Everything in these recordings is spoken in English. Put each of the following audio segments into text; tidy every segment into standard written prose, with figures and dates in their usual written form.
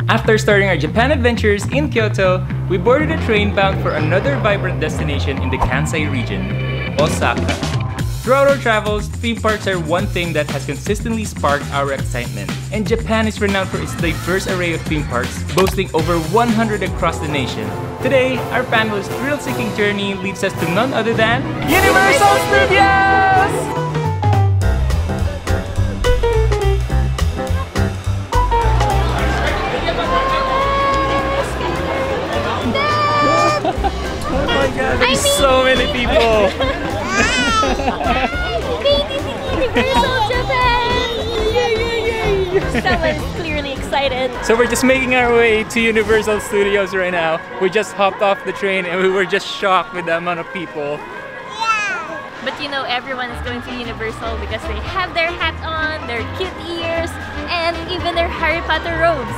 After starting our Japan adventures in Kyoto, we boarded a train bound for another vibrant destination in the Kansai region, Osaka. Throughout our travels, theme parks are one thing that has consistently sparked our excitement. And Japan is renowned for its diverse array of theme parks, boasting over 100 across the nation. Today, our panel's thrill-seeking journey leads us to none other than Universal Studios! Oh my god, there's so many people! Universal Japan! Someone's clearly excited. So we're just making our way to Universal Studios right now. We just hopped off the train and we were just shocked with the amount of people. Yeah. But you know, everyone is going to Universal because they have their hat on, their cute ears, and even their Harry Potter robes.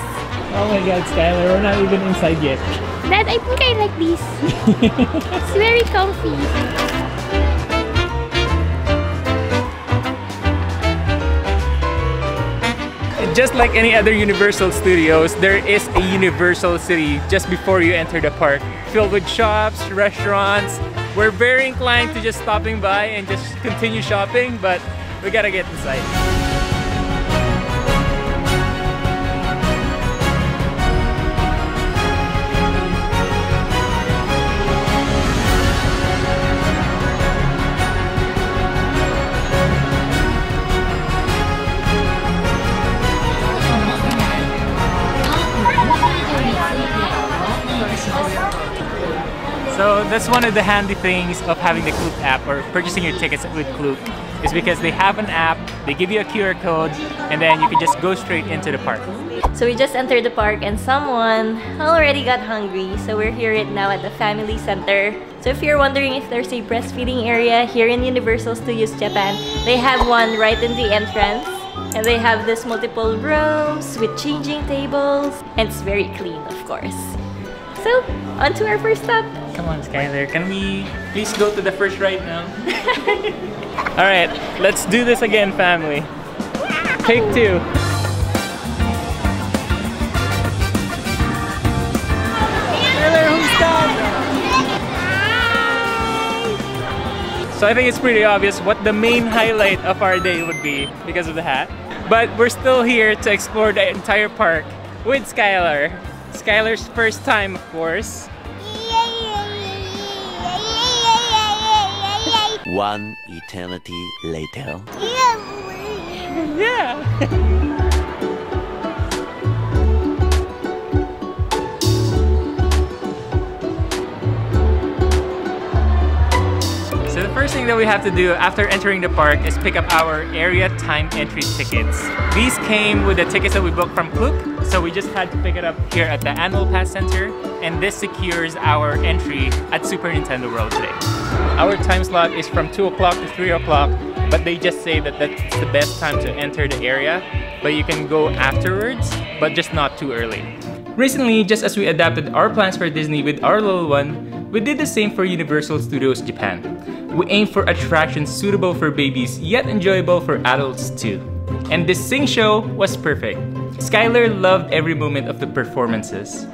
Oh my god, Skylar, we're not even inside yet. Dad, I think I like this. It's very comfy. Just like any other Universal Studios, there is a Universal City just before you enter the park, filled with shops, restaurants. We're very inclined to just stopping by and just continue shopping, but we gotta get inside. So that's one of the handy things of having the Klook app or purchasing your tickets with Klook is because they have an app, they give you a QR code, and then you can just go straight into the park. So we just entered the park and someone already got hungry. So we're here right now at the Family Center. So if you're wondering if there's a breastfeeding area here in Universal Studios Japan, they have one right in the entrance. And they have this multiple rooms with changing tables. And it's very clean, of course. So, on to our first stop. Come on, Skylar. Can we please go to the first ride now? Alright, let's do this again, family. Take two. Skylar, who's that? So I think it's pretty obvious what the main highlight of our day would be because of the hat. But we're still here to explore the entire park with Skylar. Skylar's first time, of course. One eternity later. Yeah! So the first thing that we have to do after entering the park is pick up our area time entry tickets. These came with the tickets that we booked from Klook, so we just had to pick it up here at the Annual Pass Center, and this secures our entry at Super Nintendo World today. Our time slot is from 2 o'clock to 3 o'clock, but they just say that that's the best time to enter the area, but you can go afterwards, but just not too early. Recently, just as we adapted our plans for Disney with our little one, we did the same for Universal Studios Japan. We aimed for attractions suitable for babies yet enjoyable for adults too. And this Sing show was perfect. Skylar loved every moment of the performances.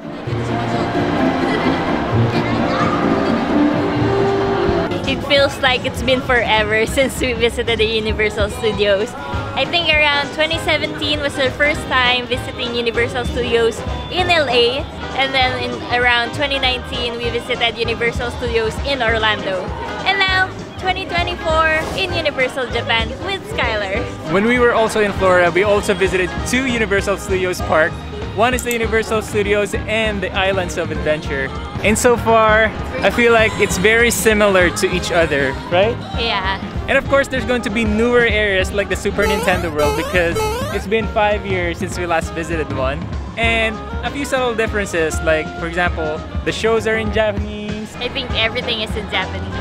It feels like it's been forever since we visited the Universal Studios. I think around 2017 was our first time visiting Universal Studios in LA, and then in around 2019 we visited Universal Studios in Orlando. And now 2024 in Universal Japan with Skylar. When we were also in Florida, we also visited 2 Universal Studios Park. One is the Universal Studios and the Islands of Adventure. And so far, I feel like it's very similar to each other, right? Yeah. And of course, there's going to be newer areas like the Super Nintendo World because it's been 5 years since we last visited one. And a few subtle differences, like for example, the shows are in Japanese. I think everything is in Japanese.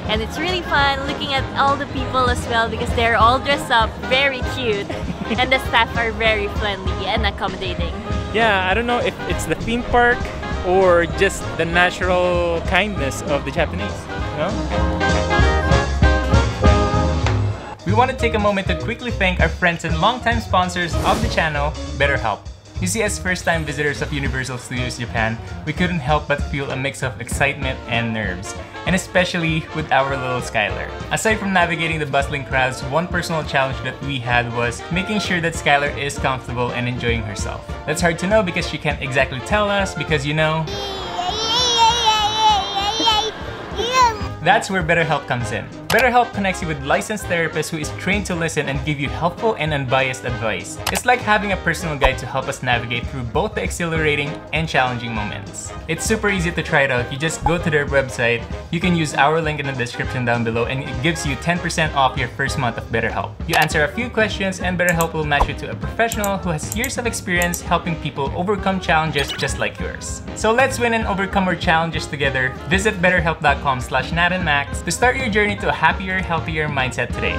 And it's really fun looking at all the people as well because they're all dressed up very cute. And the staff are very friendly and accommodating. Yeah, I don't know if it's the theme park or just the natural kindness of the Japanese, you know? We want to take a moment to quickly thank our friends and longtime sponsors of the channel, BetterHelp. You see, as first-time visitors of Universal Studios Japan, we couldn't help but feel a mix of excitement and nerves, and especially with our little Skylar. Aside from navigating the bustling crowds, one personal challenge that we had was making sure that Skylar is comfortable and enjoying herself. That's hard to know because she can't exactly tell us because, you know, that's where BetterHelp comes in. BetterHelp connects you with licensed therapists who is trained to listen and give you helpful and unbiased advice. It's like having a personal guide to help us navigate through both the exhilarating and challenging moments. It's super easy to try it out. You just go to their website. You can use our link in the description down below and it gives you 10% off your first month of BetterHelp. You answer a few questions and BetterHelp will match you to a professional who has years of experience helping people overcome challenges just like yours. So let's win and overcome our challenges together. Visit betterhelp.com/natandmax to start your journey to a happier, healthier mindset today.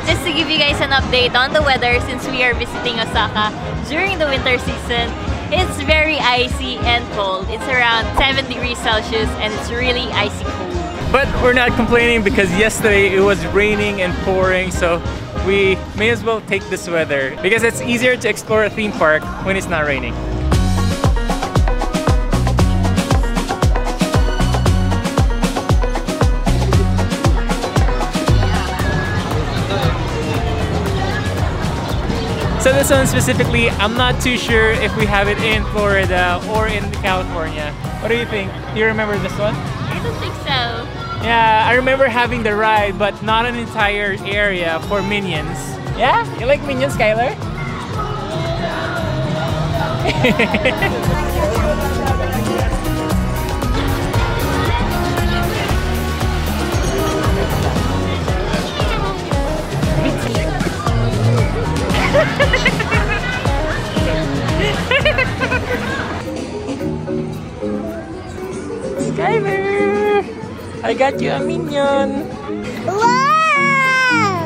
Just to give you guys an update on the weather, since we are visiting Osaka during the winter season, it's very icy and cold. It's around 7 degrees Celsius and it's really icy cold. But we're not complaining because yesterday it was raining and pouring, so we may as well take this weather because it's easier to explore a theme park when it's not raining. So this one specifically, I'm not too sure if we have it in Florida or in California. What do you think? Do you remember this one? I don't think so. Yeah, I remember having the ride, but not an entire area for Minions. Yeah? You like Minions, Skylar? Skylar! I got you a Minion! Wow!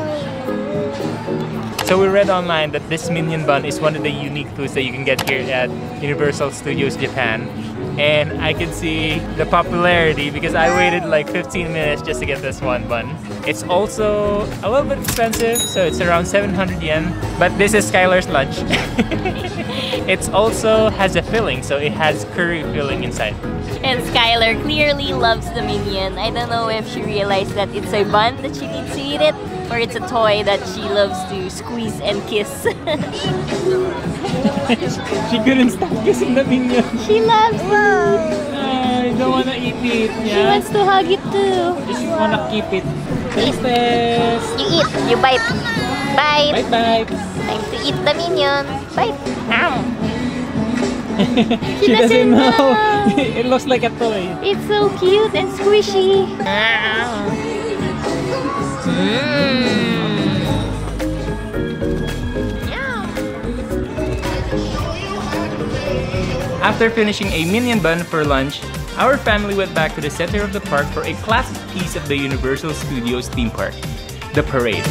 So we read online that this Minion bun is one of the unique foods that you can get here at Universal Studios Japan. And I can see the popularity because I waited like 15 minutes just to get this one bun. It's also a little bit expensive, so it's around 700 yen. But this is Skylar's lunch. It also has a filling, so it has curry filling inside. And Skylar clearly loves the Minion. I don't know if she realized that it's a bun that she needs to eat it, or it's a toy that she loves to squeeze and kiss. She couldn't stop kissing the Minion. She loves it. I don't wanna eat it. Yeah? She wants to hug it too. Just wanna keep it. Taste. You eat. You bite. Bite. Bite bite. Time to eat the Minion. Bite. She doesn't know. It looks like a toy. It's so cute and squishy. After finishing a Minion bun for lunch, our family went back to the center of the park for a classic piece of the Universal Studios theme park, the parade.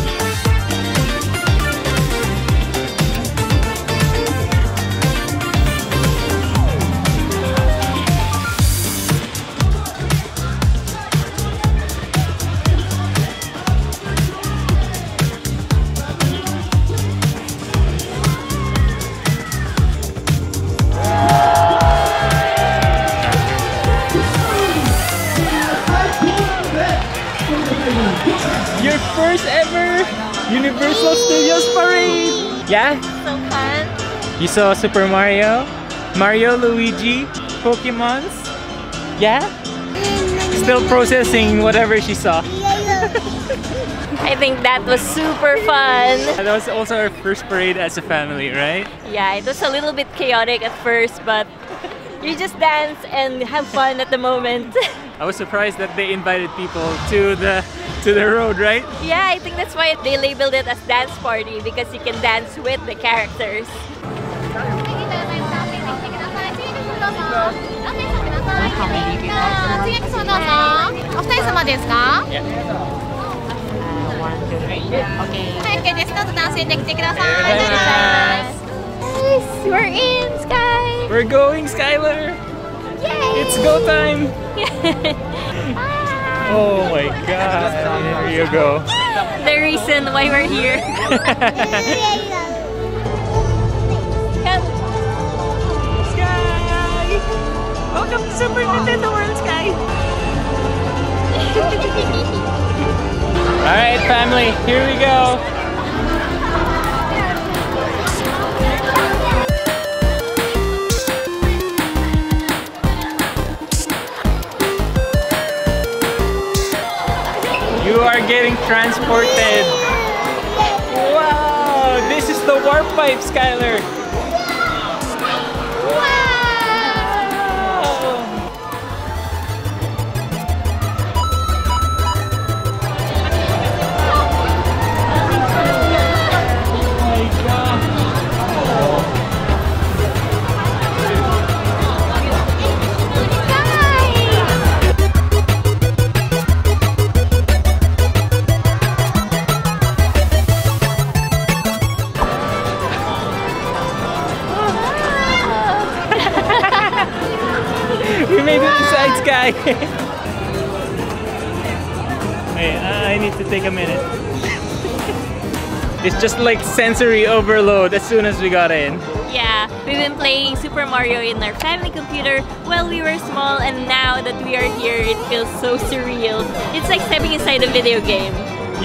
Your first ever Universal Studios parade! Yeah? So fun. You saw Super Mario, Mario, Luigi, Pokemons? Yeah? Still processing whatever she saw. I think that was super fun. That was also our first parade as a family, right? Yeah, it was a little bit chaotic at first, but you just dance and have fun at the moment. I was surprised that they invited people to the road, right? Yeah, I think that's why they labeled it as dance party, because you can dance with the characters. Nice! We're in, Sky! We're going, Skylar! Yay! It's go time! Oh my god, there you go. The reason why we're here. Sky! Welcome to Super Nintendo World, Sky! Alright, family, here we go. You are getting transported. Wow, this is the warp pipe, Skylar. We made it inside, Sky. Wait, I need to take a minute. It's just like sensory overload as soon as we got in. Yeah, we've been playing Super Mario in our family computer while we were small, and now that we are here, it feels so surreal. It's like stepping inside a video game.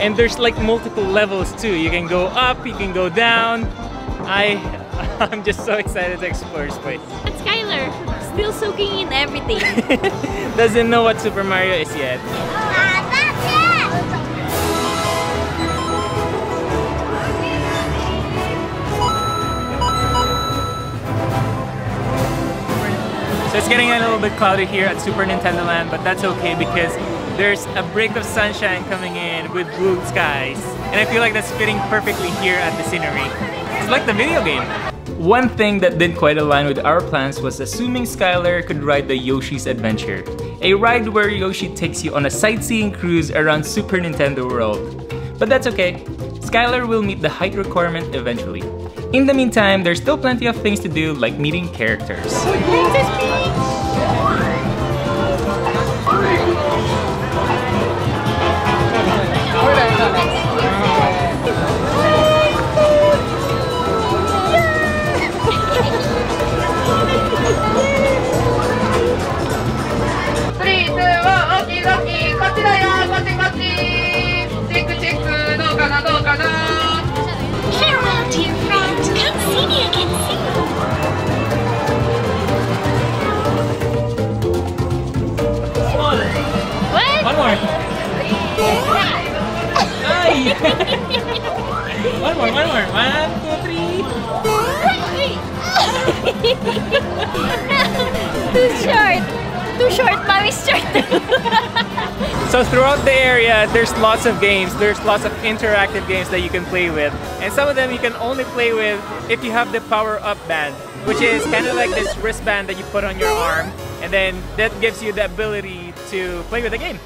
And there's like multiple levels too. You can go up, you can go down. I'm just so excited to explore this place. But Skylar, still soaking in everything. Doesn't know what Super Mario is yet. So it's getting a little bit cloudy here at Super Nintendo Land, but that's okay because there's a break of sunshine coming in with blue skies. And I feel like that's fitting perfectly here at the scenery. It's like the video game. One thing that didn't quite align with our plans was assuming Skylar could ride the Yoshi's Adventure, a ride where Yoshi takes you on a sightseeing cruise around Super Nintendo World. But that's okay, Skylar will meet the height requirement eventually. In the meantime, there's still plenty of things to do like meeting characters. Farewell, dear friend. Come see me again soon. What? One more. Ay! One more. 1, 2, 3. Too short. Too short, mommy's short. So throughout the area, there's lots of games. There's lots of interactive games that you can play with. And some of them you can only play with if you have the power-up band, which is kind of like this wristband that you put on your arm. And then that gives you the ability to play with the game.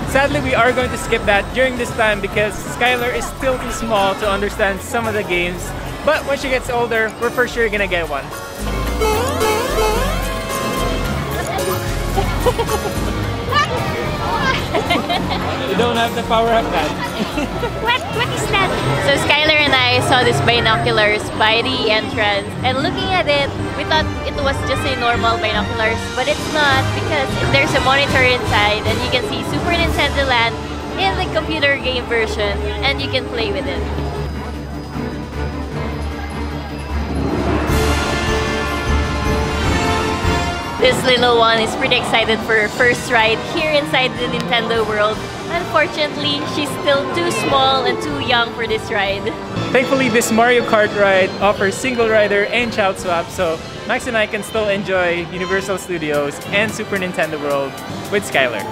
Sadly, we are going to skip that during this time because Skylar is still too small to understand some of the games. But when she gets older, we're for sure gonna get one. You don't have the power-up band. What is that? So Skylar and I saw these binoculars by the entrance, and looking at it, we thought it was just a normal binoculars, but it's not because there's a monitor inside and you can see Super Nintendo Land in the computer game version and you can play with it. This little one is pretty excited for her first ride here inside the Nintendo world. Unfortunately, she's still too small and too young for this ride. Thankfully, this Mario Kart ride offers single rider and child swap, so Max and I can still enjoy Universal Studios and Super Nintendo World with Skylar.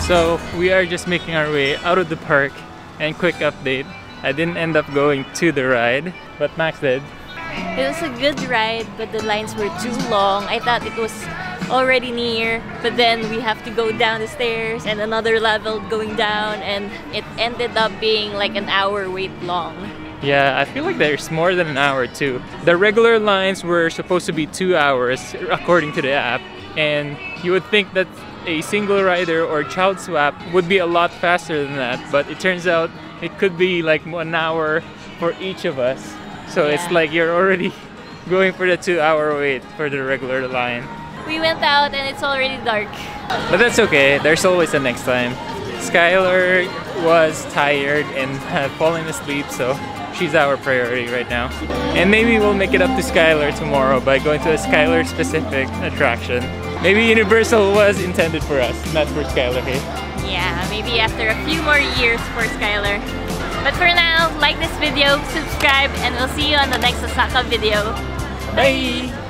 So we are just making our way out of the park, and quick update, I didn't end up going to the ride, but Max did. It was a good ride, but the lines were too long. I thought it was already near, but then we have to go down the stairs and another level going down, and it ended up being like an hour wait long. Yeah, I feel like there's more than an hour too. The regular lines were supposed to be 2 hours according to the app, and you would think that a single rider or child swap would be a lot faster than that, but it turns out it could be like 1 hour for each of us. So Yeah. it's like you're already going for the 2-hour wait for the regular line. We went out and it's already dark. But that's okay, there's always a next time. Skylar was tired and had fallen asleep, so she's our priority right now. And maybe we'll make it up to Skylar tomorrow by going to a Skylar specific attraction. Maybe Universal was intended for us, not for Skylar here. Yeah, maybe after a few more years for Skylar. But for now, like this video, subscribe, and we'll see you on the next Osaka video. Bye!